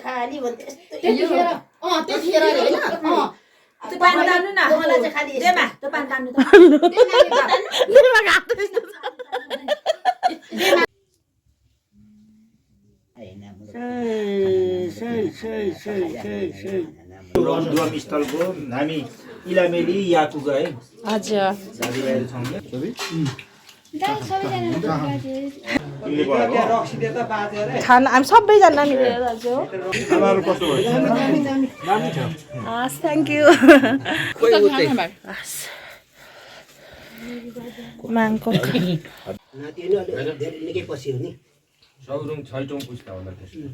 खाली त्यतिखेर त्यतिखेर हैन त्यो पानी तान्नु न मलाई चाहिँ खाली देमा त्यो पानी तान्नु त रमदुवाम स्थलको हामी इलामेली याकु गए हजुर साथीभाइहरू छौँ खाना हामी सबैजना मिलेर दाजु आमाहरू कस्तो भयो हस् थ्याङ्क यू माङको निकै पछि हो नि सौरुङ छैटौँ पुस्ता होला त्यसको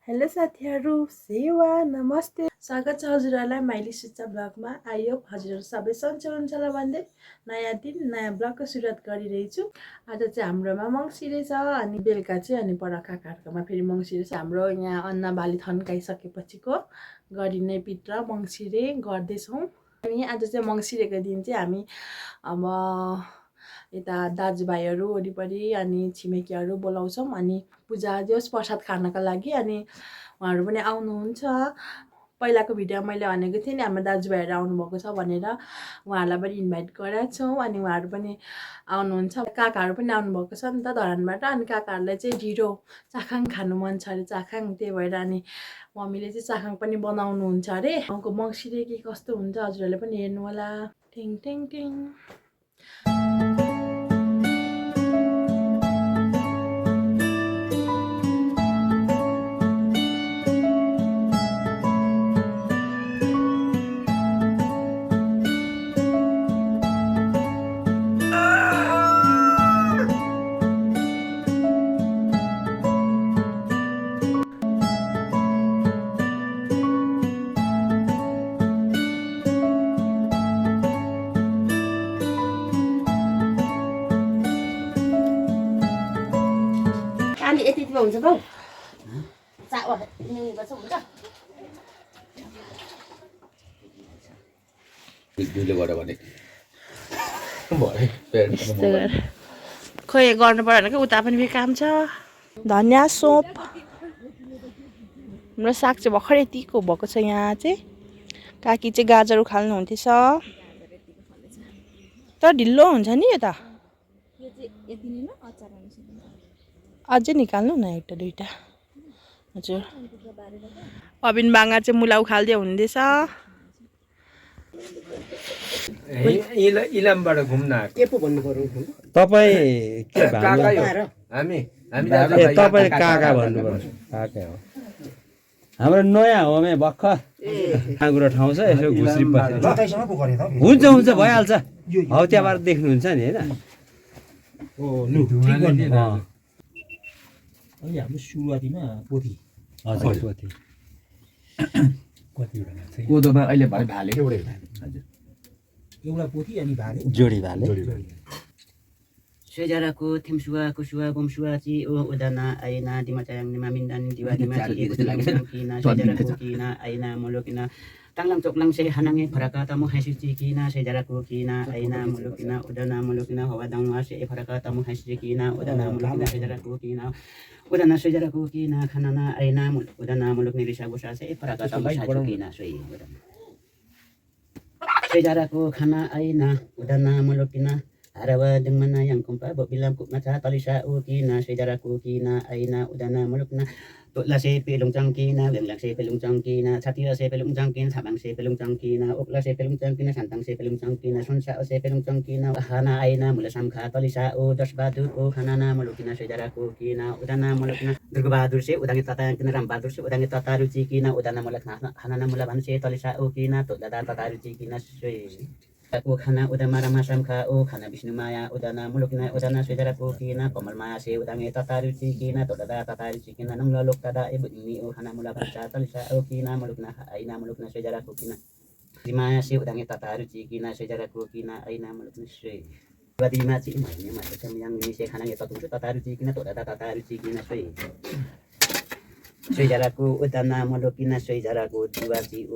हेलो साथीहरू सेवा नमस्ते स्वागत छ हजुरहरूलाई माइली शिक्षा ब्लगमा आयो हजुरहरू सबै सन्चै हुन्छ होला भन्दै नयाँ दिन नयाँ ब्लगको सुरुवात गरिरहेछु आज चाहिँ हाम्रोमा मङ्सिरे छ अनि बेलुका चाहिँ अनि पर काकाहरूकोमा फेरि मङ्सिरे छ हाम्रो यहाँ अन्न बाली थन्काइसकेपछिको गरिने पित्र मङ्सिरे गर्दैछौँ अनि आज चाहिँ मङ्सिरेको दिन चाहिँ हामी अब यता दाजुभाइहरू वरिपरि अनि छिमेकीहरू बोलाउँछौँ अनि पूजा दियोस् प्रसाद खानको लागि अनि उहाँहरू पनि आउनुहुन्छ पहिलाको भिडियो मैले भनेको थिएँ नि हाम्रो दाजुभाइहरू आउनुभएको छ भनेर उहाँहरूलाई पनि इन्भाइट गरेको छौँ अनि उहाँहरू पनि आउनुहुन्छ काकाहरू पनि आउनुभएको छ नि त धरानबाट अनि काकाहरूलाई चाहिँ ढिँडो चाखाङ खानु मन छ अरे चाखाङ त्यही भएर अनि मम्मीले चाहिँ चाखाङ पनि बनाउनुहुन्छ अरे गाउँको मङ्सिरे के कस्तो हुन्छ हजुरहरूले पनि हेर्नु होला टिङ टिङ टिङ हुन्छ बाउ चावा निउनुपर्छ हुन्छ खोइ गर्नु पर्यो कि उता पनि फेरि काम छ धनियाँ सोप हाम्रो साग चाहिँ भर्खर यतिको भएको छ यहाँ चाहिँ काकी चाहिँ गाजर उखाल्नु हुन्थेछ तर ढिलो हुन्छ नि यो त अझै निकाल्नु न एउटा दुइटा हजुर अबिन बाङ्गा चाहिँ मुला उखाल्दै हुँदैछ इलामबाट घुम्न के पो भन्नु पर्यो तपाईँ के हामी तपाईँ काका भन्नुपर्छ काका हो हाम्रो नयाँ हो मे भर्खर आँगुरो ठाउँ छ यसो घुस्री हुन्छ हुन्छ भइहाल्छ हौ त्यहाँबाट देख्नुहुन्छ नि होइन हाम्रो सुरुवातीमा पोथी हजुर पोथी कतिवटा कोदोमा अहिले भरे भाले एउटा पोथी अनि भाले जोडी भाले सेजराको थिमसुवा कुसुवा गुमसुवा ची ओ उदाना आइना दिमाचाङ निमा मिन्दान दिवा दिमाची उदाना किना सेजराको किना आइना मुलुकिना ताङलाङ चोकलाङ से हानाङे फरका तमु हाइसुची किना सेजराको किना आइना मुलुकिना उदाना मुलुकिना हवा दाङवा से फरका तमु हाइसुची किना उदाना मुलुकिना सेजराको किना उदाना सेजराको किना खानाना आइना उदाना मुलुकनि रिसा गुसा से फरका तमु हाइसुची किना सोई उदाना सेजराको खाना आइना Udana मुलुकिना Arawa dengan yang kompa bilang kuk mata talisa ukina sejarah kukina aina udana mulukna tukla se pelung cangkina benglang se pelung cangkina satira se pelung cangkin sabang se pelung cangkina ukla se pelung cangkina santang se pelung cangkina sunsa se pelung cangkina hana aina mula samkha talisa u das badur u hanana mulukina sejarah kukina udana mulukna durga badur se udangi tata yang kina ram badur se udangi tata ruci kina udana mulukna hanana mula ban se talisa ukina tukla tata ruci kina se Aku khana udama ramasam kha o khana Vishnu Maya udana mulukna udana sejarahku kina komal maya se udangi tataruci kina todada tataruci kina nang lalok tada ibu ini o khana mulakan sa talisa o kina mulukna aina mulukna sejarahku kina Maya se udangi tataruci kina sejarahku kina aina mulukna se Badi maci ini macam yang ini se khana ya tataruci kina todada tataruci kina se Soijaraku utana mulukina soijaraku diwaci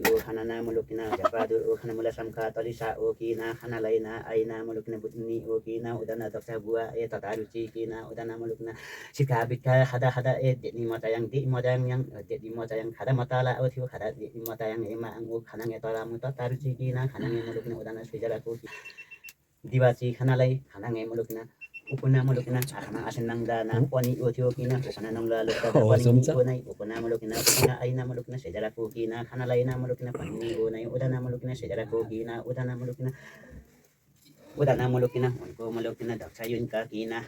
o hanana mulukina japadur o hanamula samka talisa o kina hanalaina aina mulukina butni o kina udana daksa bua tataruci kina udana mulukina sikabika hada ni mata yang hada matala o thiu hada di mata yang ema ang o hanang taramu tataruci kina hanang mulukina udana soijaraku diwaci hanalai hanang mulukina upuna mulukina hanang asinang dana poni utyo kina sananang lalo poni unay upuna mulukina upuna aina mulukina sejaraku kina hanalaina mulukina poni unay udana mulukina sejaraku kina udana mulukina unko mulukina daksayun ka kina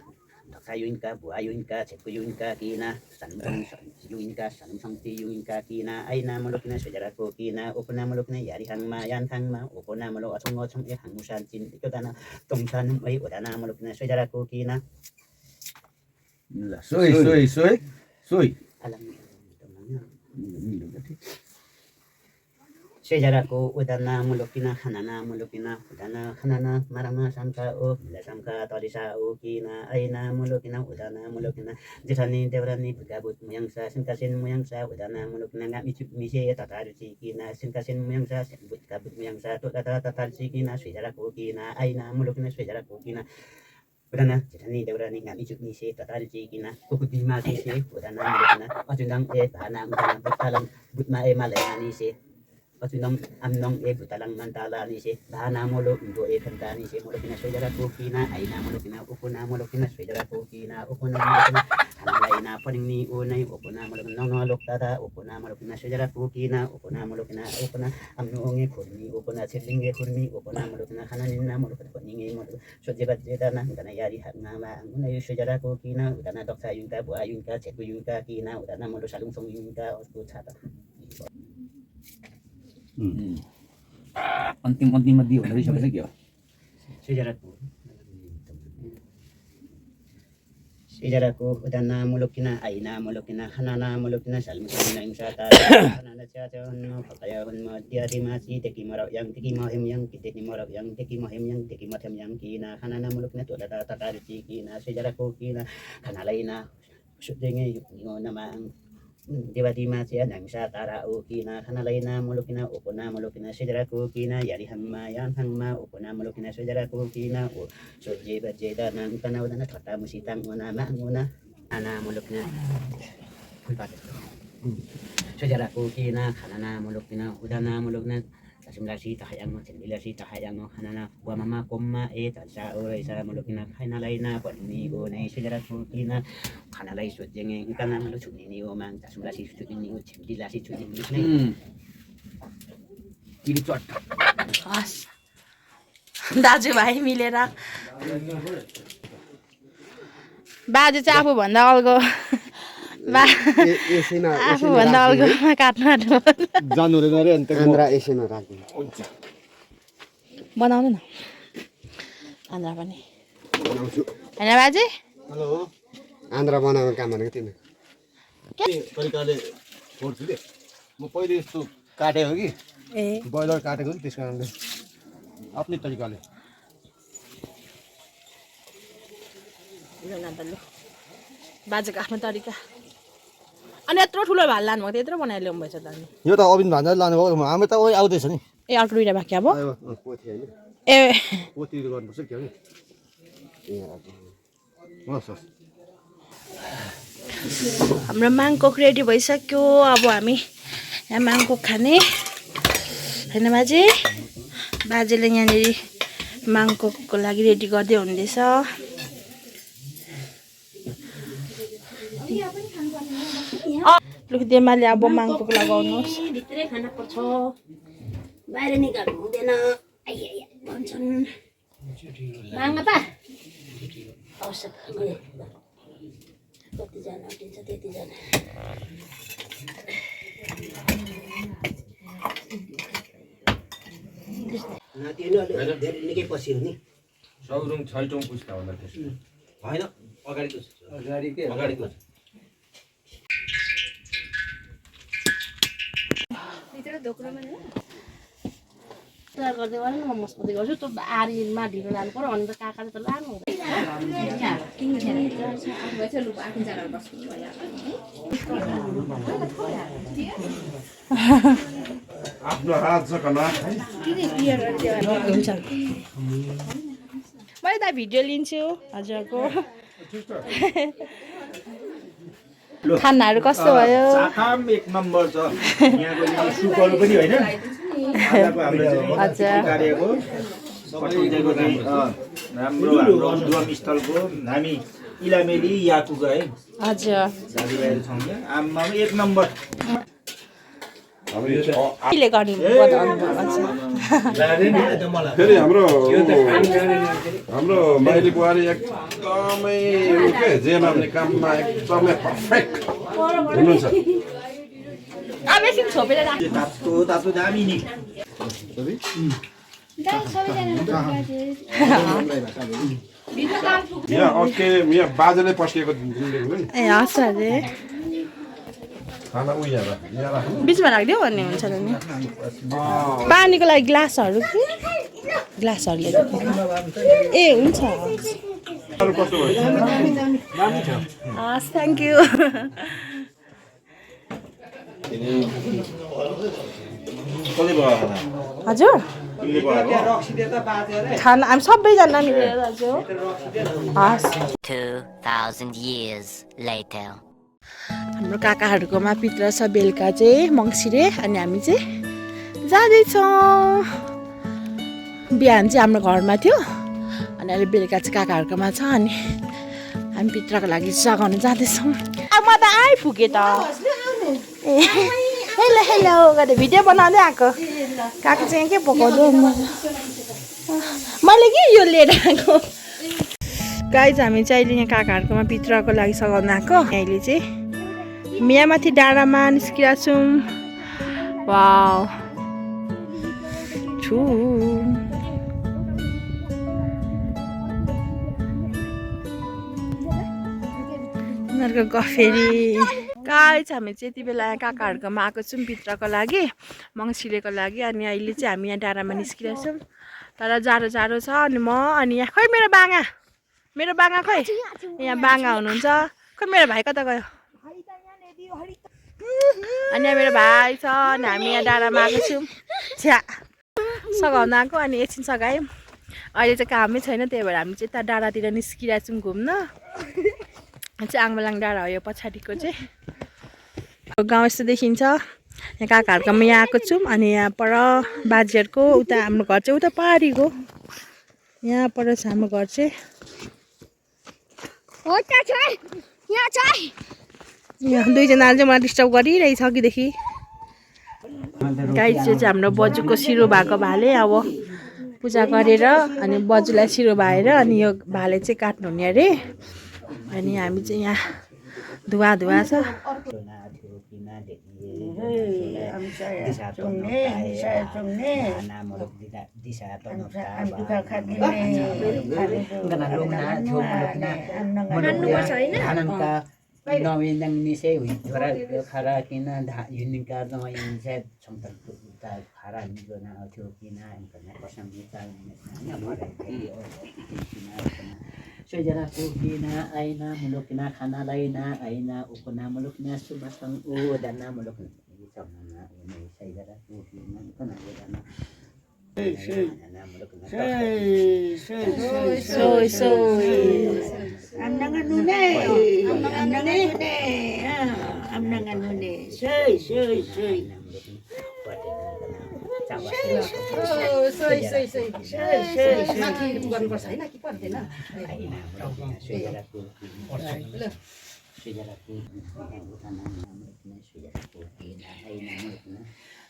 daksayun ka buayun ka sekuyun ka kina sanung yun ka sanung tiyun ka kina aina mulukina sejaraku kina upuna mulukina yari hangma yan hangma upuna muluk asong hangmusan cin ikutana tongsan ay udana mulukina sejaraku kina सोही alam Sejaraku udana mulukina hanana mulukina udana hanana marama samka o mila samka talisa o kina aina mulukina udana mulukina jitani devrani bugabut muyangsa sinkasin muyangsa udana mulukina ngami mise tataruci kina sinkasin muyangsa bugabut muyangsa tataruci kina sejaraku kina aina mulukina sejaraku kina udana jitani devrani ngami mise tataruci kina kukuti mati se udana mulukina ajundang bana udana butalang butma malayani se Patunang amnong butalang mantala ni si dana molo undo kanta ni si molo kina sejaraku kina aina molo kina upuna molo kina sejaraku kina upuna molo kina hanalay na paning ni unay upuna molo kina nolok tada upuna molo kina sejaraku kina upuna molo kina upuna amnong kurmi upuna silinge kurmi upuna molo kina hananin na molo kina paningi molo so jebat jedana kana yari hangama unay sejaraku kina udana doksa yung ka buayun ka ceku yung ka kina udana molo salung song yung ka osku chata अन्तिम दियो भने रिसकिसक्यो Sejaraku udana mulukina aina mulukina hanana mulukina salmusina insata hanana chacha no pakaya hunma diati masi teki marau yang teki mahim yang teki marau yang teki mahim yang teki matem yang kina hanana mulukina tu data tatarci kina sejaraku kina hanalaina sudenge yungo nama Diwati masya nang sa tara ukina hanalaina mulukina upuna mulukina sejaraku kina yari hamma yan hangma upuna mulukina sejaraku kina so jeba jeda nang kana udana thata musitang una manguna ana mulukina sejaraku kina hanana mulukina udana mulukina Simlasi tahayang mo, similasi tahayang mo, hanana, mama koma talsa oray sa mulukina, hanalay na, paninigo na sejaraku kina, hanalay sudjeng kana malusud ni omang, simlasi sudjeng ni similasi sudjeng ni किरी चट हस् दाजुभाइ मिलेर बाजे चाहिँ आफूभन्दा अल्गो आफूभन्दा अल्गोमा काट्नु जानु हुँदैन अरे अन्त बनाउनु न आन्द्रा पनि होइन बाजे हेलो आन्द्रा बनाउने काम भनेको तिमी तरिकाले छोड्छु कि म पहिले यस्तो काटेको कि ए ब्रोइलर काटेको नि त्यस कारणले आफ्नै तरिकाले बाजेको आफ्नो तरिका अनि यत्रो ठुलो भाल लानुभएको त्यत्रो बनाएर ल्याउनु भएछ त अनि यो त अबिन भान्जा लानुभयो हाम्रो त ओइ आउँदैछ नि ए अर्को दुइटा बाँकी अब पोथी होइन ए पोथी गर्नुपर्छ के हो नि हस् हस् हाम्रो माङकोक रेडी भइसक्यो अब हामी यहाँ माङकोक खाने होइन बाजे बाजेले यहाँनिर माङकोकको लागि रेडी गर्दै हुँदैछ लु देमाले अब माङकोक लगाउनुहोस् भित्रै खाना पर्छ बाहिर निकाल्नु हुँदैन भन्छन् माग्न त अवश्य कतिजना अटिन्छ त्यतिजना निकै पसियो नि सौरुङ छैटौँ पुस्ता होला त्यसको होइन अगाडिको तयार गर्दै गरेर म मस्पति गर्छु त्यो आरीमा ढिलो लानु पर्यो अनि त काकाले त लानु हुँदैन आफ्नो हात छ कना हुन्छ मैले त भिडियो लिन्छु हजुरको खानाहरू कस्तो भयो चाखाम एक नम्बर छ यहाँको सुपहरू पनि होइन आजको हाम्रो चाहिँ हजुर कार्यको पटुटेको चाहिँ राम्रो हाम्रो अन्दुवा स्थलको हामी इलामेली याकुको है हजुर दाजुभाइहरू छौँ यहाँ आम्मा एक नम्बर कहिले गर्नु फेरि हाम्रो माइली बुहारी एकदमै के जे माग्ने काममा एकदमै पर्फेक्ट हुनुहुन्छ तातो तातो दामी नि यहाँ अर्के यहाँ बाजेले पस्किएको दिनको नि ए हस् अरे खाना उयो यहाँ राख्नु बिचमा राखिदियो भन्ने हुन्छ नि पानीको लागि ग्लासहरू कि ग्लासहरू लिएर ए हुन्छ अरू कस्तो भयो हस् थ्याङ्क यू कसले भयो हजुर तिमीले भयो खाना हामी सबैजना मिलेर हजुर हस् 2000 years later. हाम्रो काकाहरूकोमा पित्र छ बेलुका चाहिँ मङ्सिरे अनि हामी चाहिँ जाँदैछौँ बिहान चाहिँ हाम्रो घरमा थियो अनि अहिले बेलुका चाहिँ काकाहरूकोमा छ अनि हामी पित्रको लागि सघाउनु जाँदैछौँ अब म त आइपुगेँ त ए हेलो हेलो गरेर भिडियो बनाउँदै आएको काका चाहिँ के पकाउँदै मैले के यो लिएर आएको गाइज हामी चाहिँ अहिले यहाँ काकाहरूकोमा पित्रको लागि सघाउनु आएको अहिले चाहिँ मियामाथि डाँडामा निस्किरहेको छौँ वाउ छु उनीहरूको गफेरी गाइज हामी चाहिँ यति बेला यहाँ काकाहरूकोमा आएको छौँ पित्रको लागि मङ्सिरेको लागि अनि अहिले चाहिँ हामी यहाँ डाँडामा निस्किरहेको छौँ तर जाडो जाडो छ अनि म अनि यहाँ खै मेरो बाङा खै यहाँ बाङा हुनुहुन्छ खै मेरो भाइ कता गयो अनि यहाँ मेरो भाइ छ अनि हामी यहाँ डाँडामा आएको छौँ छ्या सघाउन आएको अनि एकछिन सघायौँ अहिले चाहिँ कामै छैन त्यही भएर हामी चाहिँ यता डाँडातिर निस्किरहेको छौँ घुम्न चाहिँ आङमालाङ डाँडा हो यो पछाडिको चाहिँ गाउँ यस्तो देखिन्छ यहाँ काकाहरूकोमा यहाँ आएको छौँ अनि यहाँ पर बाजेहरूको उता हाम्रो घर चाहिँ उता पहाडीको यहाँ पर छ हाम्रो घर चाहिँ यहाँ दुईजनाले चाहिँ मलाई डिस्टर्ब गरिरहेछ अघिदेखि गाई चाहिँ हाम्रो बज्यूको सिरो भएको भाले अब पूजा गरेर अनि बज्यूलाई सिरो भाएर अनि यो भाले चाहिँ काट्नु हुने अरे अनि हामी चाहिँ यहाँ धुवा छ नवीन निसे हुई थोड़ा खरा किना युनिक कार न इनसे क्षमता कुता खरा निको ना थियो किना इनकना कसम निकाल न मरे सेजरा को किना आइना मुलुकना खाना लाइना आइना उपना मुलुकना सुबसङ ओ दना मुलुकना चमना उनी सेजरा को किना कना दना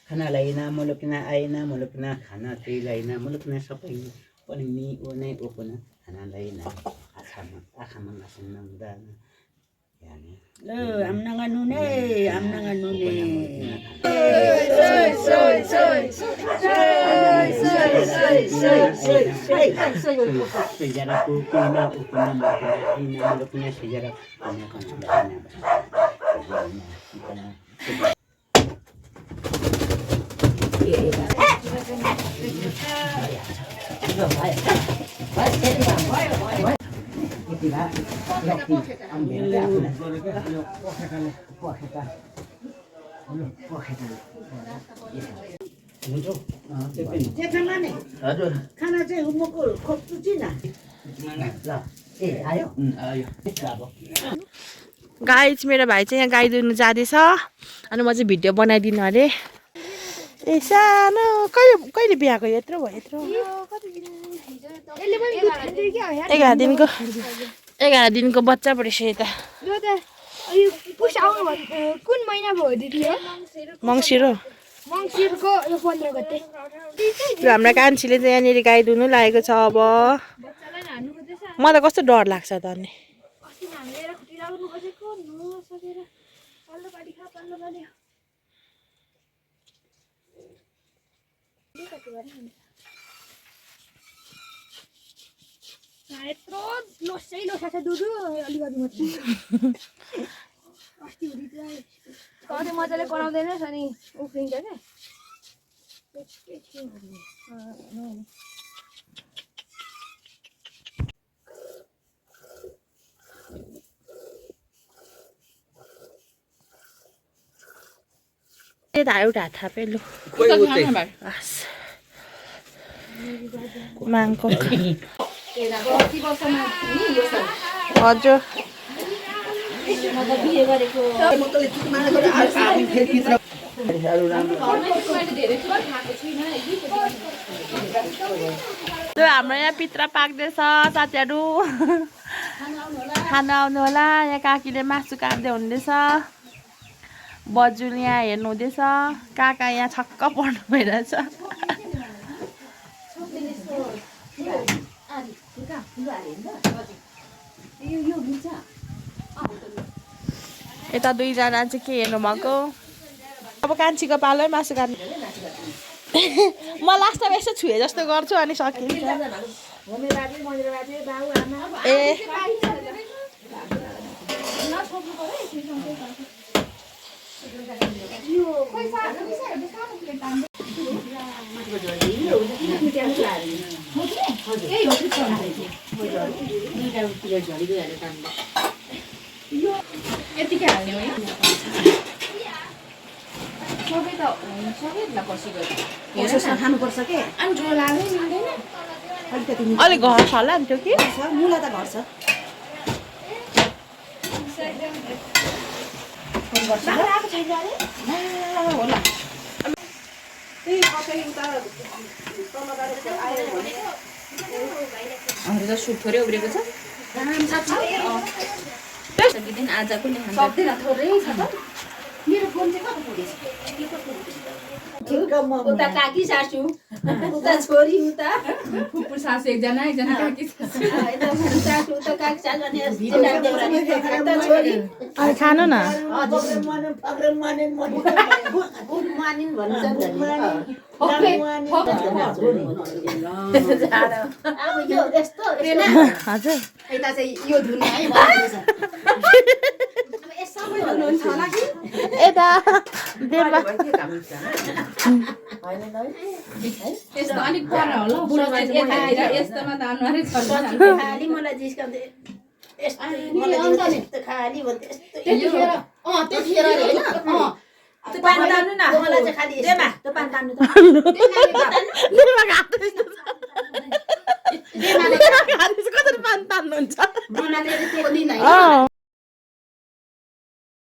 खाना लाइना मुलुकना आइना मुलुकना खाना त्यही लाइना मुलुकना सबै पनि नि ओ नै ओपना खाना लाइना आखामा नासिन नंदान यानी amnanga nune sejarah kukina ukuna ini muluknya sejarah हजुर खाना चाहिँ म खोज्छु चिन ल ए आयो आयो गाइज मेरो भाइ चाहिँ यहाँ गाई दुहुनु जाँदैछ अनि म चाहिँ भिडियो बनाइदिनु अरे ए सानो कहिले कहिले बिहाको यत्रो भयो यत्रो 11 दिनको बच्चा परेछ यता कुन महिना भयो दिदी मङ्सिर हो मङ्सिरको यो 15 गते हाम्रो कान्छीले चाहिँ यहाँनिर गाई दुहुनु लागेको छ अब मलाई कस्तो डर लाग्छ त अनि यत्रो लोसै लोसा छ दुधु अलिकति मात्रै अस्ति हुरी चाहिँ मजाले बनाउँदैनस् अनि उफ्रिन्छ क्या यता एउटा हात थापे लु माङको हजुर हाम्रो यहाँ पित्रा पाक्दैछ साथीहरू खाना आउनु होला यहाँ काकीले मासु काट्दै हुँदैछ बजुल यहाँ हेर्नु हुँदैछ काका यहाँ छक्क पर्नु भइरहेछ यता दुईजना चाहिँ के हेर्नु भएको अब कान्छीको पालो मासु काट्नु म लास्टमा यसो छुए जस्तो गर्छु अनि सकिन्छ ए यतिकै हाल्ने हो सबै त सबै ल कसिको हेरेर खानुपर्छ के अनि झोल हाल्नै मिल्दैन अलिकति अलिक घट्छ होला नि त्यो कि मुला त घट्छ हाम्रो त सुप थोरै उब्रेको छ आजको नि सक्दैन थोरै छ त मेरो फोन चाहिँ कता पुगेछ उता काकी सासू उता छोरी उता फुपू सासू एकजना एकजना काकी सासू यता फुपू सासू उता काकी सासू अनि उता छोरी अनि खानु न गुड मर्निङ भन्छ अब यो यस्तो हजुर यता चाहिँ यो धुन है सबै हुनुहुन्छ होला कि यता देब्बा त्यस्तो अलिक पर होला बुढो मान्छे यस्तोमा त अनुहारै छ खाली मलाई जिस्काउँदै यस्तो खाली भन्दै त्यतिखेर त्यतिखेर हैन त्यो पानी तान्नु न मलाई चाहिँ खाली देमा त्यो पानी तान्नु त देब्बा घाट त्यस्तो छ देब्बाले घाट कसरी पानी तान्नुहुन्छ मलाई चाहिँ त्यो दिन है